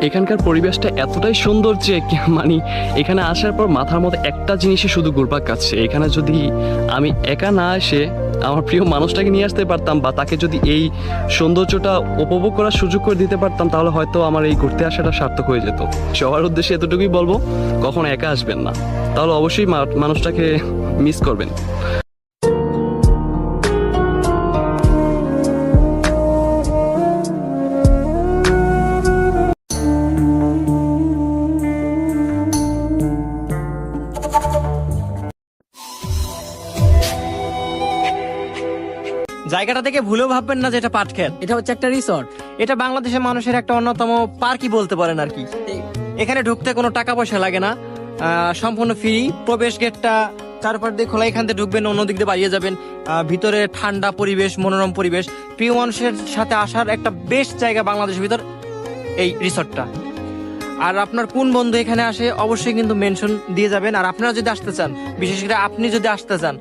এখানকার পরিবেশটা এতটাই সুন্দর যে মানে এখানে আসার পর মাথার মধ্যে একটা জিনিসই শুধু ঘুরপাক খাচ্ছে। এখানে যদি আমি একা না এসে আমার প্রিয় মানুষটাকে নিয়ে আসতে পারতাম বা তাকে যদি এই সৌন্দর্যটা উপভোগ করার সুযোগ করে দিতে পারতাম, তাহলে হয়তো আমার এই ঘুরতে আসাটা সার্থক হয়ে যেত। সবার উদ্দেশ্যে এতটুকুই বলবো, কখনো একা আসবেন না, তাহলে অবশ্যই মানুষটাকে মিস করবেন। জায়গাটা দেখে ভুলেও ভাববেন না যে এটা পাটক্ষেত। এটা হচ্ছে একটা রিসর্ট। এটা বাংলাদেশের মানুষের একটা অন্যতম পার্কই বলতে পারেন আর কি। এখানে ঢুকতে কোনো টাকা পয়সা লাগে না, সম্পূর্ণ ফ্রি। প্রবেশ গেটটা চারপাশ দিয়ে খোলা, এখান থেকে ঢুকবেন, অন্য দিক দিয়ে বাড়িয়ে যাবেন। ভিতরে ঠান্ডা পরিবেশ, মনোরম পরিবেশ, প্রিয় মানুষের সাথে আসার একটা বেস্ট জায়গা বাংলাদেশের ভিতর এই রিসর্টটা। আর আপনার কোন বন্ধু এখানে আসে অবশ্যই কিন্তু মেনশন দিয়ে যাবেন। আর আপনারা যদি আসতে চান, বিশেষ করে আপনি যদি আসতে চান